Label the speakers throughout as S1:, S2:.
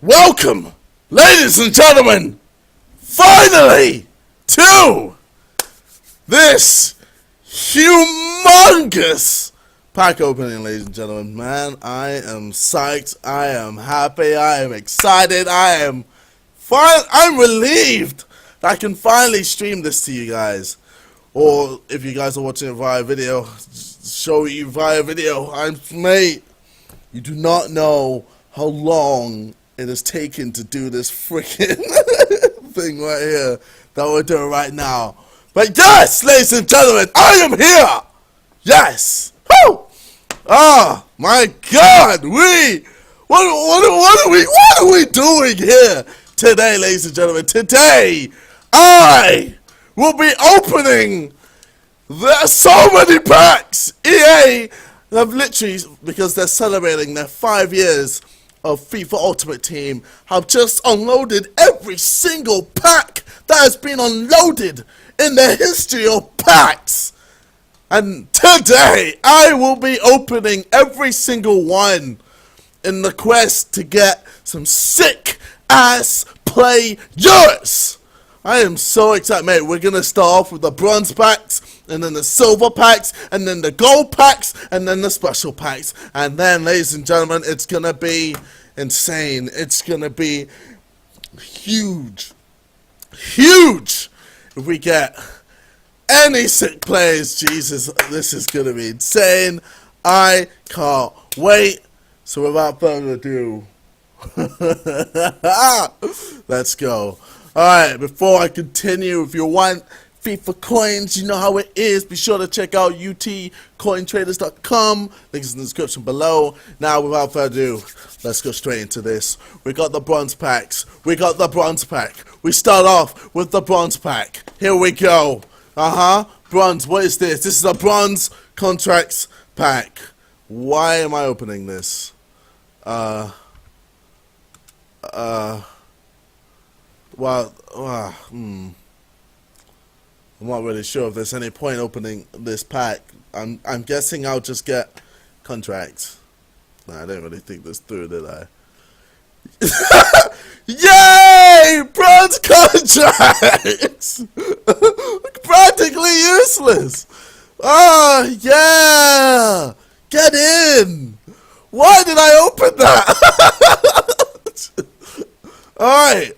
S1: Welcome, ladies and gentlemen, finally to this humongous pack opening, ladies and gentlemen. Man, I am psyched, I am happy, I am excited, I'm relieved that I can finally stream this to you guys. Or if you guys are watching it via video, show you via video. Mate, you do not know how long it has taken to do this freaking thing right here that we're doing right now. But yes, ladies and gentlemen, I am here. Yes. Woo! Oh my God, what are we doing here today, ladies and gentlemen? Today, I will be opening so many packs. EA have literally, because they're celebrating their 5 years of FIFA Ultimate Team, have just unloaded every single pack that has been unloaded in the history of packs. And today, I will be opening every single one in the quest to get some sick-ass players. I am so excited, mate. We're going to start off with the bronze packs, and then the silver packs, and then the gold packs, and then the special packs. And then, ladies and gentlemen, it's going to be insane. It's going to be huge. Huge! If we get any sick players, Jesus, this is going to be insane. I can't wait. So without further ado, let's go. Alright, before I continue, if you want FIFA coins, you know how it is. Be sure to check out utcointraders.com. Links in the description below. Now, without further ado, let's go straight into this. We got the bronze packs. We got the bronze pack. We start off with the bronze pack. Here we go. Bronze. What is this? This is a bronze contracts pack. Why am I opening this? I'm not really sure if there's any point opening this pack. I'm guessing I'll just get contracts. Nah, I didn't really think this through, did I? Yay! Bronze contracts! Practically useless! Oh, yeah! Get in! Why did I open that? Alright.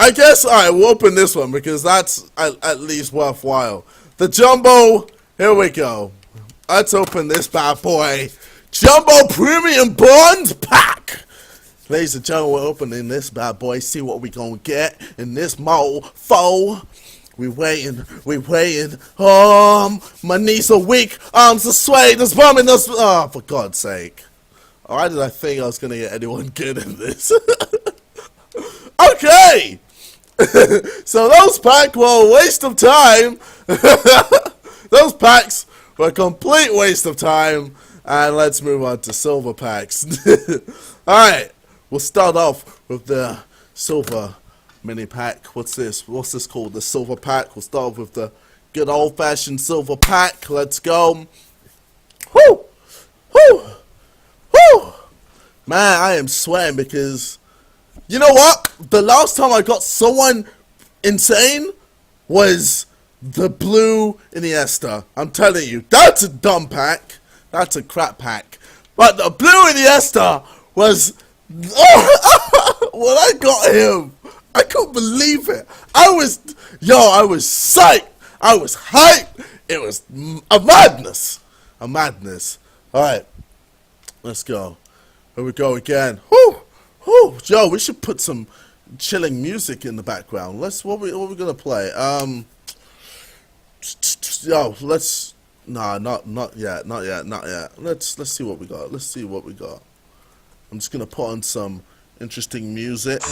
S1: I guess, alright, we'll open this one because that's at least worthwhile. The Jumbo, here we go. Let's open this bad boy. Jumbo Premium Bronze Pack. Ladies and gentlemen, we're opening this bad boy. See what we gonna get in this mofo. We waiting. My knees are weak, arms are swaying, there's bombing, oh, for God's sake. Why did I think I was gonna get anyone good in this? Okay! So those packs were a waste of time. Those packs were a complete waste of time. And let's move on to silver packs. Alright, we'll start off with the silver mini pack. What's this? What's this called? The silver pack. We'll start off with the good old fashioned silver pack. Let's go. Whoo! Whoo! Whoo! Man, I am sweating because, you know what? The last time I got someone insane was the blue Iniesta. I'm telling you, that's a dumb pack. That's a crap pack. But the blue Iniesta was, when I got him, I couldn't believe it. I was psyched. I was hyped. It was a madness. A madness. Alright. Let's go. Here we go again. Whoo! Whoo! Yo, we should put some chilling music in the background. What we gonna play? Let's not yet. Let's see what we got. I'm just gonna put on some interesting music.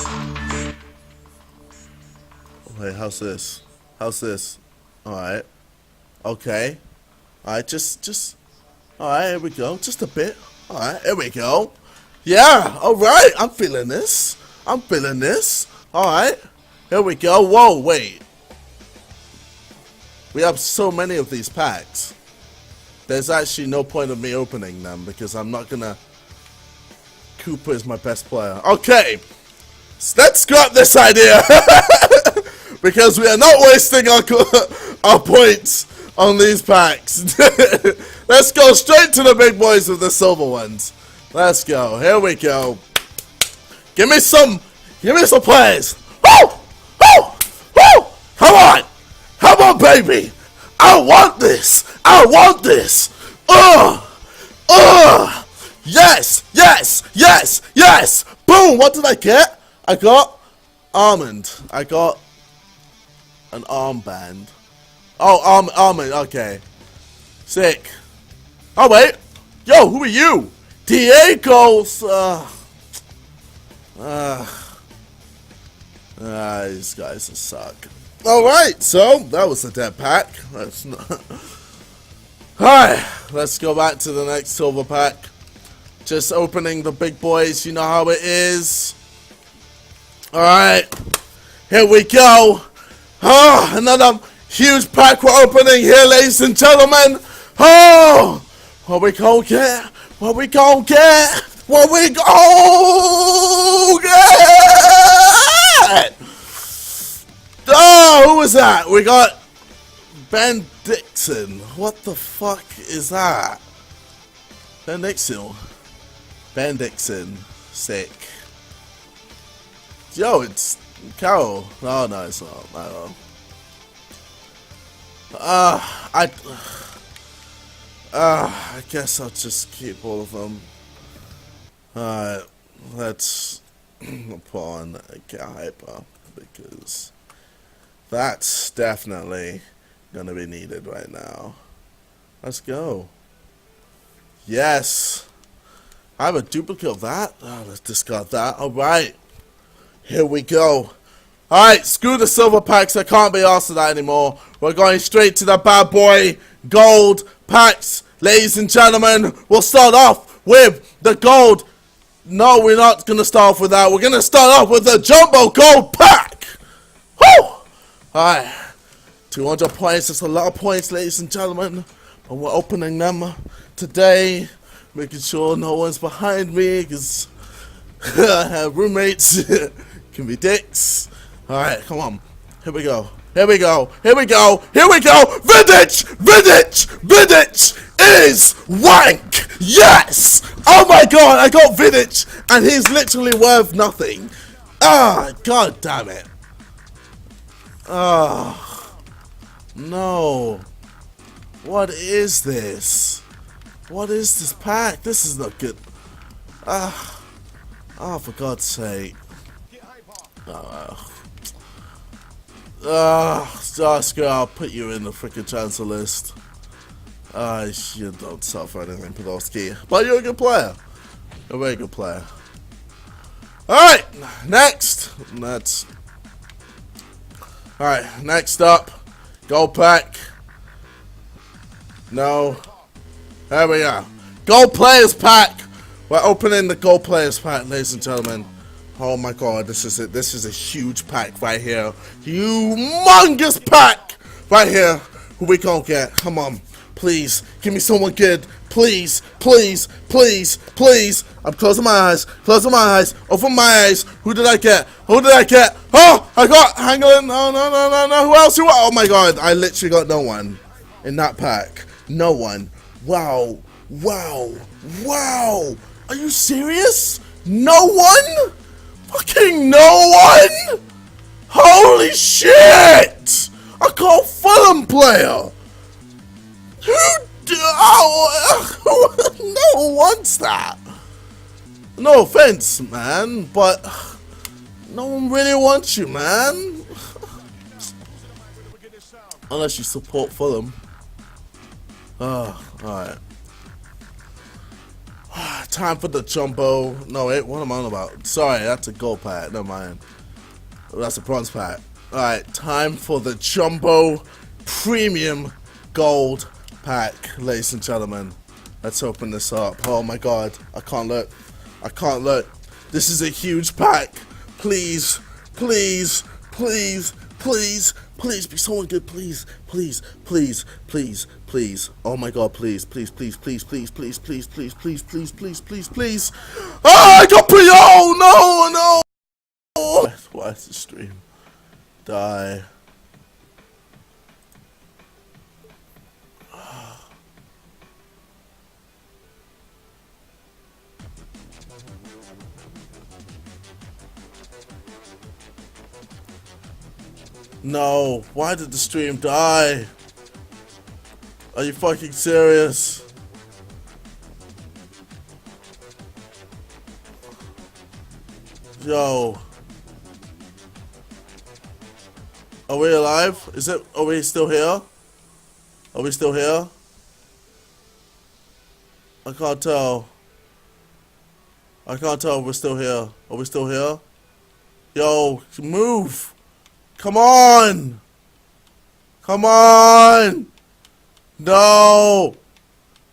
S1: Wait, how's this? Alright. Okay. Alright, just alright, here we go. Just a bit. Alright, here we go. Yeah, alright, I'm feeling this. Alright, here we go. Whoa, wait. We have so many of these packs. There's actually no point of me opening them because I'm not gonna Cooper is my best player. Okay, so let's scrap this idea because we are not wasting our points on these packs. Let's go straight to the big boys with the silver ones. Let's go. Here we go. Give me some players. Woo! Woo! Woo! Come on! Come on, baby! I want this! I want this! Ugh! Ugh! Yes! Yes! Yes! Yes! Boom! What did I get? I got almond. I got an armband. Oh, almond. Okay. Sick. Oh, wait. Yo, who are you? Diego's. These guys suck. Alright, so that was a dead pack. That's not. Alright, let's go back to the next silver pack. Just opening the big boys, you know how it is. Alright, here we go. Oh, another huge pack we're opening here, ladies and gentlemen. Oh, what we gonna get? What we gonna get? What we gonna get? Oh, who was that? We got Ben Dixon. What the fuck is that? Ben Dixon. Ben Dixon. Sick. Yo, it's Carol. Oh, no, it's not. I don't know. I guess I'll just keep all of them. Alright, let's put on a hyper because that's definitely gonna be needed right now. Let's go. Yes. I have a duplicate of that. Oh, let's discard that. Alright. Here we go. Alright, screw the silver packs. I can't be asked for that anymore. We're going straight to the bad boy gold packs. Ladies and gentlemen, we'll start off with the gold. No, we're not going to start off with that. We're going to start off with the jumbo gold pack. Woo! Alright. 200 points. That's a lot of points, ladies and gentlemen. But we're opening them today. Making sure no one's behind me because I have roommates. Can be dicks. Alright, come on. Here we go. Here we go. Here we go. Here we go. Vidic! Vidic! Vidic is wank! Yes! Oh my god, I got Vidic and he's literally worth nothing. Ah, god damn it. Ah, no. What is this? What is this pack? This is not good. Ah, oh, for God's sake. Screw, I'll put you in the freaking transfer list. You don't suffer anything, Podolski. But you're a good player. You're a very good player. Alright, next. Alright, next up. Gold pack. No. There we go. Gold players pack. We're opening the gold players pack, ladies and gentlemen. Oh my god, this is it. This is a huge pack right here. Humongous pack right here. Who we gonna get? Come on. Please, give me someone good. Please, please, please, please. I'm closing my eyes. Closing my eyes. Open my eyes. Who did I get? Who did I get? Oh, I got Hangland. No, no, no, no, no. Who else? Who? Oh my god, I literally got no one in that pack. No one. Wow. Wow. Wow. Are you serious? No one? Fucking no one? Holy shit! I got a Fulham player. No one wants that. No offense, man, but no one really wants you, man. Unless you support Fulham. Oh, alright. Time for the jumbo. No, wait, what am I on about? Sorry, that's a gold pack. Never mind. That's a bronze pack. Alright, time for the jumbo premium gold pack, ladies and gentlemen. Let's open this up. Oh my god, I can't look. I can't look. This is a huge pack. Please, please, please, please, Please be someone good, please, please, please, please, please. Oh my god, please, please, please, please, please, please, please, please, please, please, please, please, please. Oh, I got pre. Oh no, no. Why is the stream die? No, why did the stream die? Are you fucking serious? Yo. Are we alive? Are we still here? Are we still here? I can't tell. I can't tell if we're still here. Are we still here? Yo, move! Come on! Come on! No!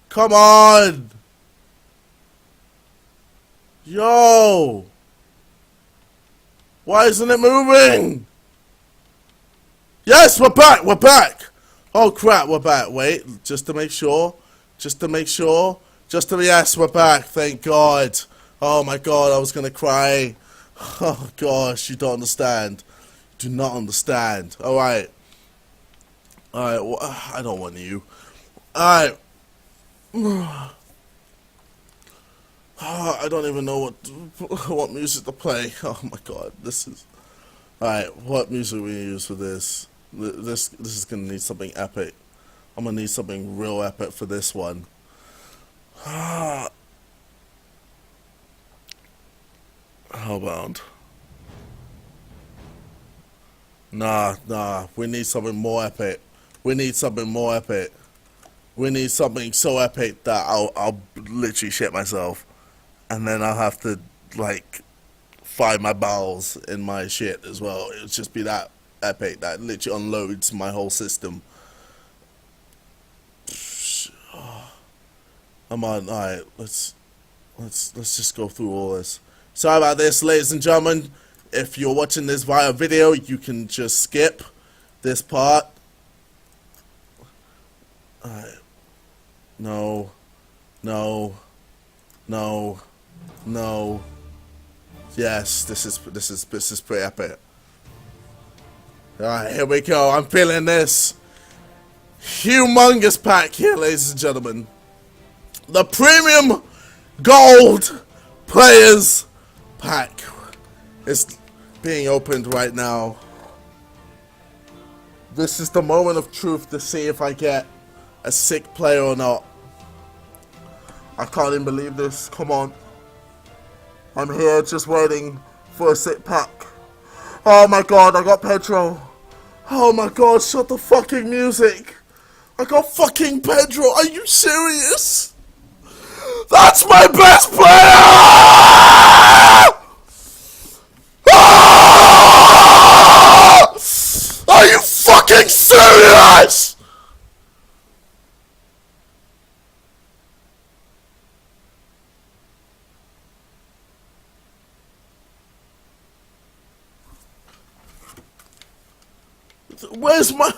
S1: Come on! Yo! Why isn't it moving? Yes, we're back! We're back! Oh crap, we're back. Wait, just to make sure. Just to make sure. Yes, we're back. Thank God. Oh my God, I was gonna cry. Oh gosh, you don't understand. Do not understand. Alright. Alright, well, I don't want you. Alright. I don't even know what music to play. Oh my god, this is... Alright, what music we use for this? This is gonna need something epic. I'm gonna need something real epic for this one. Hellbound. Nah, we need something more epic. We need something more epic. We need something so epic that I'll literally shit myself. And then I'll have to, like, find my bowels in my shit as well. It'll just be that epic that literally unloads my whole system. Come on, alright, let's just go through all this. Sorry about this, ladies and gentlemen. If you're watching this via video, you can just skip this part. Alright. No. Yes, this is pretty epic. Alright, here we go. I'm feeling this humongous pack here, ladies and gentlemen. The Premium Gold Players Pack is being opened right now. This is the moment of truth to see if I get a sick player or not. I can't even believe this. Come on. I'm here just waiting for a sick pack. Oh my god, I got Pedro. Oh my god, shut the fucking music. I got fucking Pedro. Are you serious? That's my best player! Ah! Are you fucking serious? Where's my...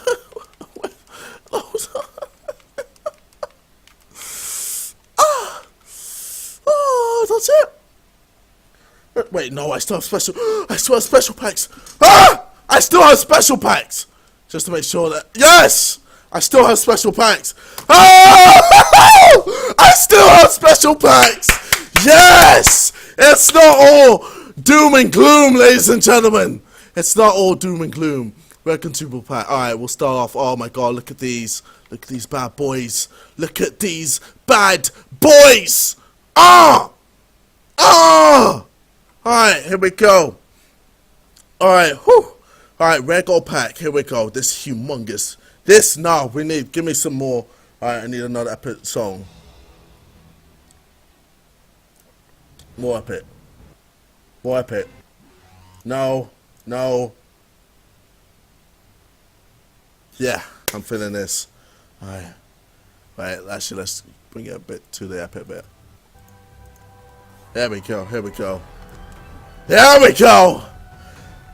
S1: That's it. Wait, no, I still have special. I still have special packs. Ah! I still have special packs. Just to make sure that yes, I still have special packs. Ah! I still have special packs. Yes, it's not all doom and gloom, ladies and gentlemen. It's not all doom and gloom. Red consumable pack. All right, we'll start off. Oh my god, look at these. Look at these bad boys. Look at these bad boys. Ah! Oh! Alright, here we go. Alright, whew. Alright, red gold pack. Here we go. This humongous. We need. Give me some more. Alright, I need another epic song. More epic. More epic. No. Yeah, I'm feeling this. Alright. Right, actually, let's bring it a bit to the epic bit. Here we go.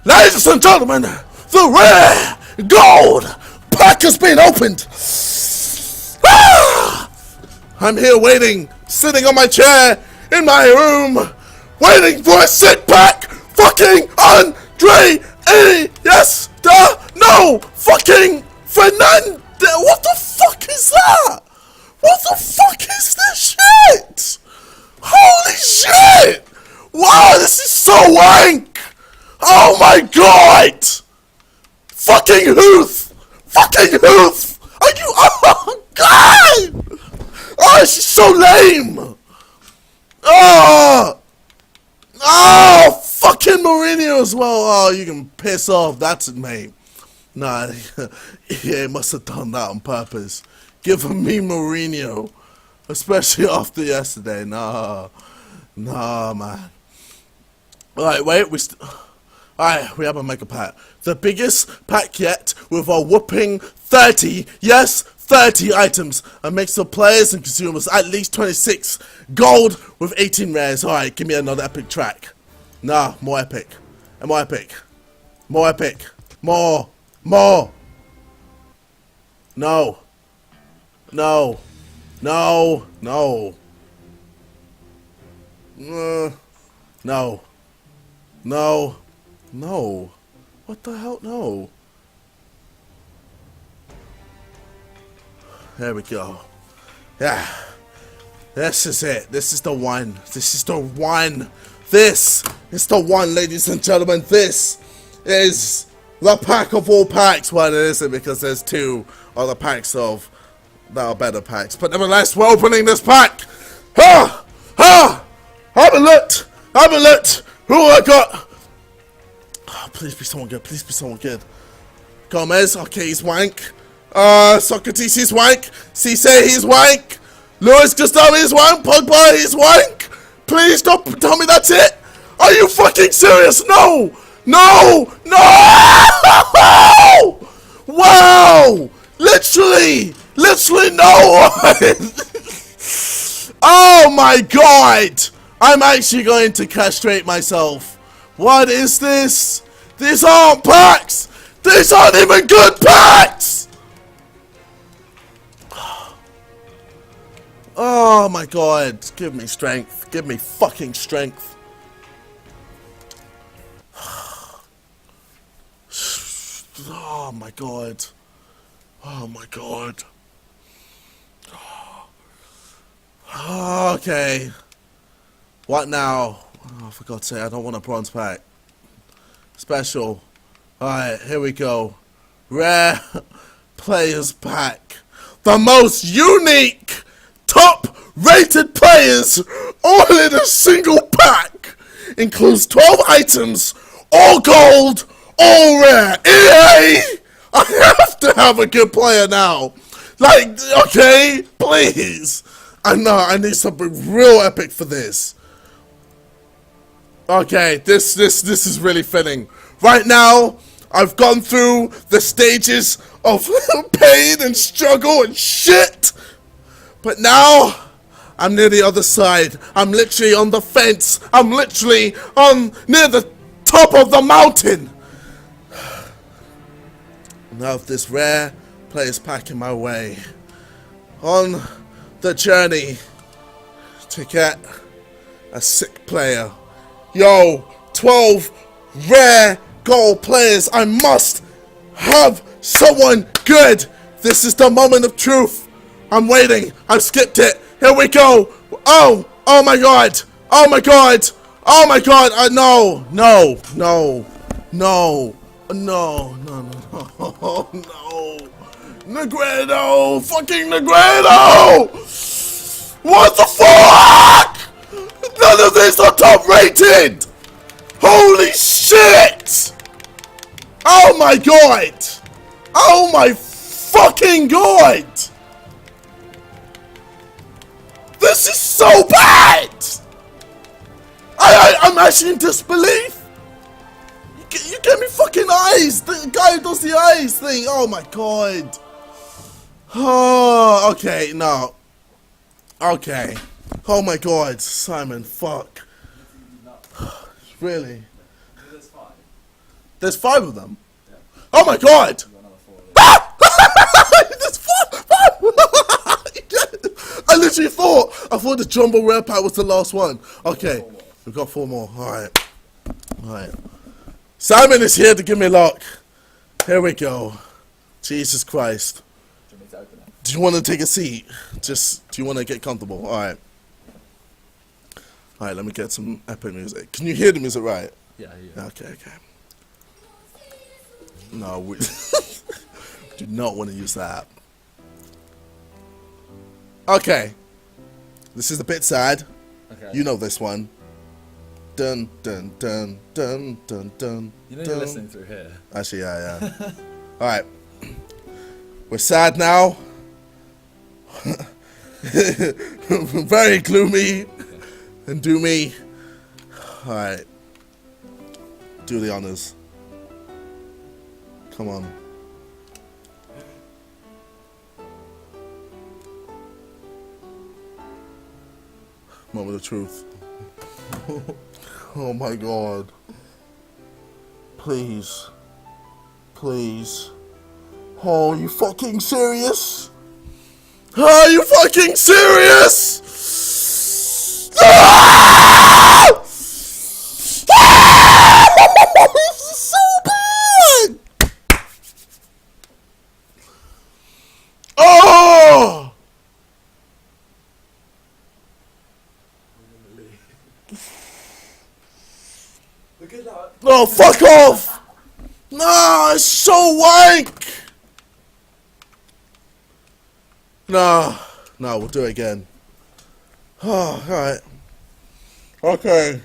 S1: Ladies and gentlemen, the rare gold pack has been opened. Ah! I'm here waiting, sitting on my chair in my room, waiting for a sick pack. Fucking Andre Iniesta. No, fucking Fernandez. What the fuck is that? What the fuck is this shit? Holy shit! Wow, this is so wank! Oh my god! Fucking Hoof! Fucking Hoof! Are you? Oh god! Oh, this is so lame! Oh! Oh! Fucking Mourinho as well! Oh, you can piss off, that's it, mate. Nah, he must have done that on purpose. Give me Mourinho. Especially after yesterday. Nah, man. Alright, wait, alright, we have a mega pack. The biggest pack yet with a whopping 30, yes, 30 items. A mix of players and consumers, at least 26. Gold with 18 rares. Alright, give me another epic track. Nah, more epic. And more epic. More epic. More. No. No. No. No. No. No. What the hell? No. There we go. Yeah. This is it. This is the one. This is the one. This is the one, ladies and gentlemen. This is the pack of all packs. Well, it isn't because there's two other packs of that are better packs. But nevertheless, we're opening this pack. Haven't looked. Who I got? Oh, please be someone good. Please be someone good. Gomez. Okay, he's wank. Socrates, he's wank. Cisse, he's wank. Luis Gustavo, he's wank. Pogba, he's wank. Please don't tell me that's it. Are you fucking serious? No. Wow. Literally no one. Oh my god. I'm actually going to castrate myself. What is this? These aren't packs. These aren't even good packs. Oh my god. Give me strength. Give me fucking strength. Oh my god. Oh my god. Okay. What now? Oh, for God's sake, I don't want a bronze pack. Special. Alright, here we go. Rare players pack. The most unique, top rated players all in a single pack. Includes 12 items, all gold, all rare. EA! I have to have a good player now. Like, okay, please. I know, I need something real epic for this. Okay, this is really fitting. Right now, I've gone through the stages of pain and struggle and shit. But now, I'm near the other side. I'm literally on the fence. I'm literally near the top of the mountain. Now with this rare players pack in my way. On the journey to get a sick player. Yo, 12 rare gold players. I must have someone good. This is the moment of truth. I'm waiting. I've skipped it. Here we go. Oh my god. Oh my god. Oh my god. No. Negredo. Fucking Negredo. What the fuck? None of these are top rated. Holy shit. Oh my god. Oh my fucking god. This is so bad. I'm actually in disbelief. You gave me fucking eyes. The guy who does the eyes thing. Oh my god. Oh, okay, no. Okay. Oh my god, Simon, fuck. Really?
S2: There's 5.
S1: There's 5 of them? Yeah. Oh my god! I literally thought the jumbo rare pack was the last one. Okay, we've got 4 more. Alright. Simon is here to give me luck. Here we go. Jesus Christ.
S2: Do you want me to open it?
S1: Do you want to take a seat? Do you want to get comfortable? Alright. Alright, let me get some epic music. Can you hear the music right?
S2: Yeah, yeah.
S1: Okay. No, we do not want to use that. Okay. This is a bit sad.
S2: Okay.
S1: You know this one. Dun dun dun dun dun dun.
S2: You know you're listening through here.
S1: Actually, yeah. Alright. We're sad now. Very gloomy and doomy. Alright. Do the honors. Come on. Moment of truth. Oh my god. Please. Please. Oh, are you fucking serious? Are you fucking serious? Ah! Ah! This is so bad! Oh!
S2: Good luck.
S1: No, fuck off! No, it's so wank! No, we'll do it again. Oh, alright. Okay.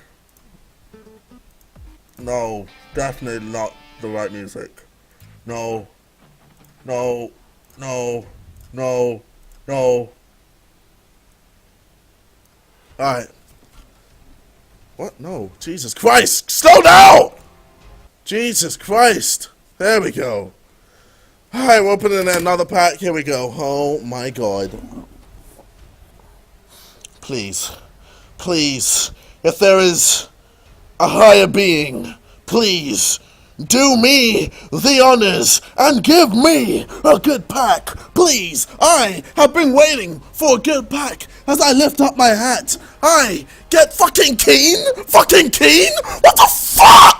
S1: No, definitely not the right music. No. Alright. What? No. Jesus Christ! Slow down! Jesus Christ! There we go. Alright, we're opening another pack. Here we go. Oh my god. Please. Please. If there is a higher being, please do me the honors and give me a good pack. Please. I have been waiting for a good pack as I lift up my hat. I get fucking keen? Fucking keen? What the fuck?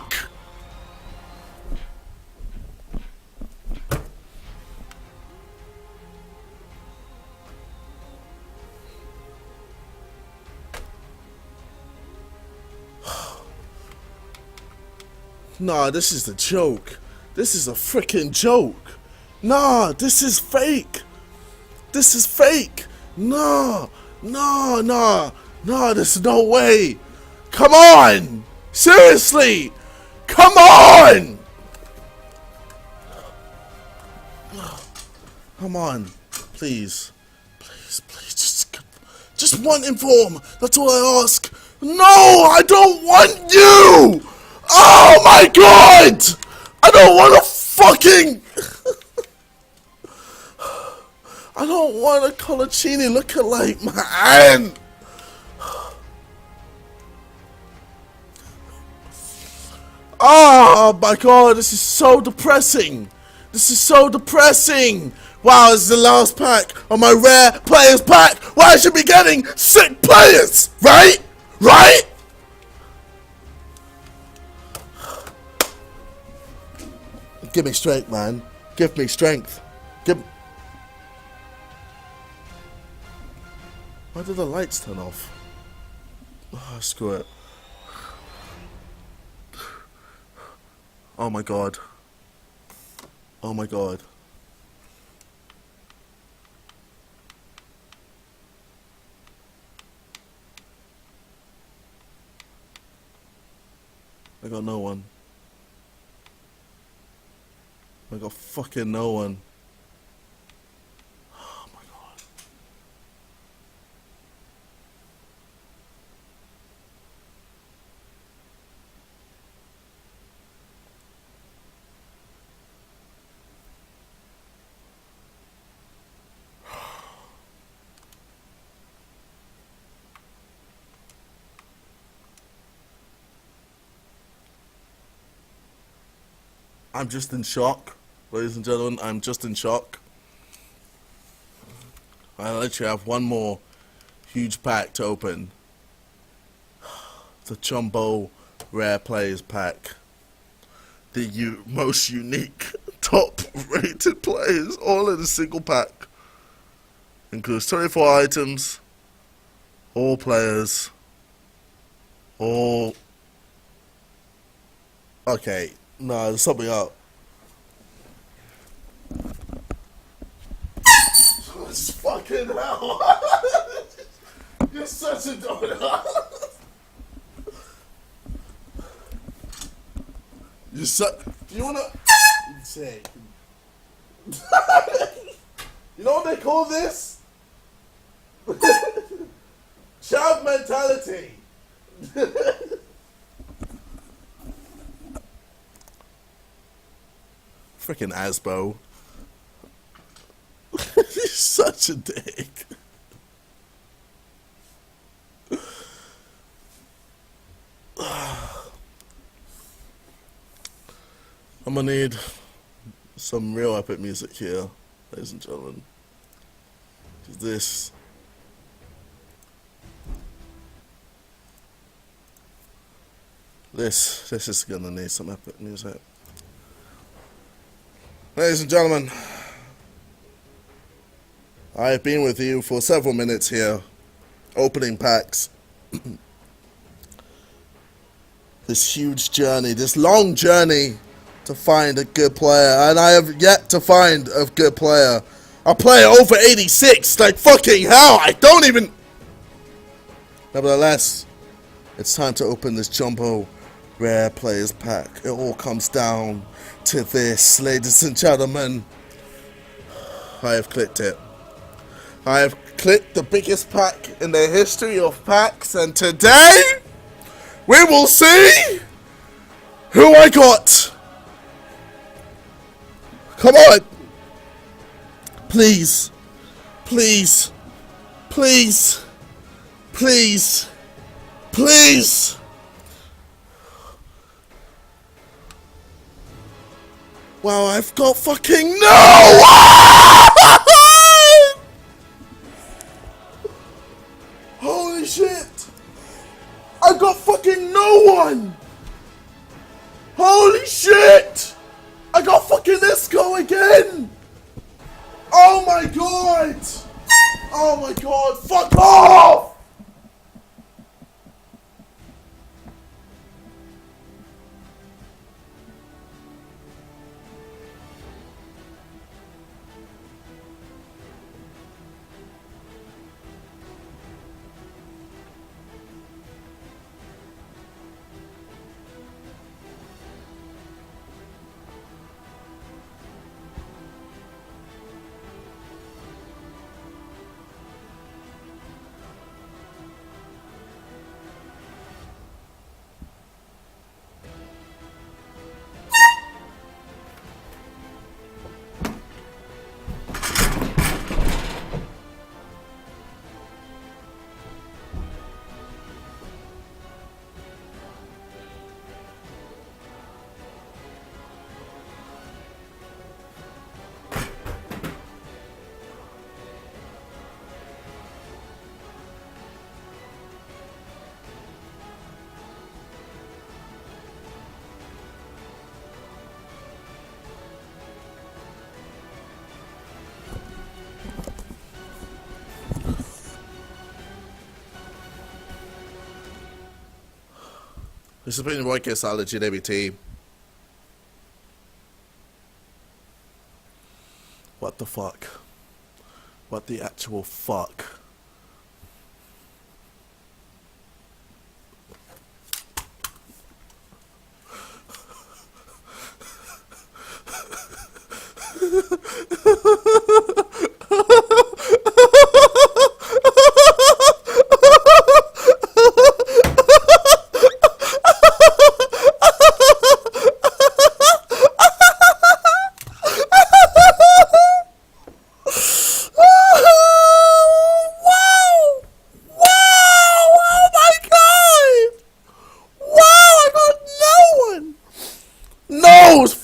S1: Nah, this is a joke. This is a freaking joke. Nah, this is fake. This is fake. Nah, there's no way. Come on. Seriously. Come on. Come on. Please. Just one inform. That's all I ask. No, I don't want you. Oh my god! I don't want to fucking... I don't want a Colaccini lookalike, man! Oh my god, this is so depressing! This is so depressing! Wow, this is the last pack of my rare players pack! Why I should be getting sick players! Right? Right? Give me strength, man. Give me strength. Why did the lights turn off? Oh, screw it. Oh my god. Oh my god. I got no one. I got fucking no one. Oh my god. I'm just in shock. Ladies and gentlemen, I'm just in shock. I literally have one more huge pack to open. The Jumbo Rare Players Pack. The most unique, top-rated players, all in a single pack. Includes 24 items, all players, all... Okay, no, there's something up. It's fucking hell. You're such a donut. You're do you wanna say? You know what they call this? Child mentality. Freaking Asbo. You're such a dick. I'm gonna need some real epic music here, ladies and gentlemen. This is gonna need some epic music. Ladies and gentlemen, I have been with you for several minutes here, opening packs. This huge journey, this long journey to find a good player, and I have yet to find a good player. A player over 86, like fucking hell, I don't even... Nevertheless, it's time to open this Jumbo Rare Players Pack. It all comes down to this, ladies and gentlemen. I have clicked it. I have clicked the biggest pack in the history of packs, and today, we will see who I got. Come on. Please. Please. Please. Please. Please. Wow, I've got fucking no one! Holy shit. I've got fucking no one. Holy shit. I got fucking Isco again! Oh my god! Oh my god, fuck off! This has been Roy Casale, GWT. What the fuck? What the actual fuck?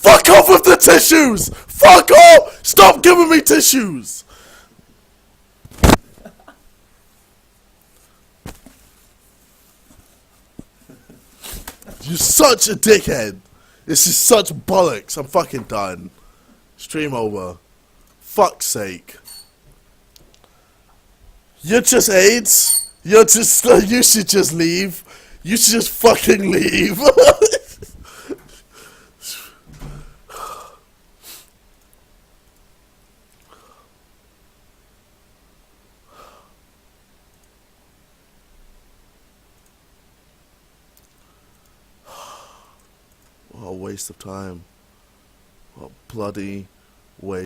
S1: Fuck off with the tissues! Fuck off! Stop giving me tissues! You're such a dickhead. This is such bollocks. I'm fucking done. Stream over. Fuck's sake. You're just AIDS. You're just. You should just leave. You should just fucking leave. What a waste of time. What a bloody waste.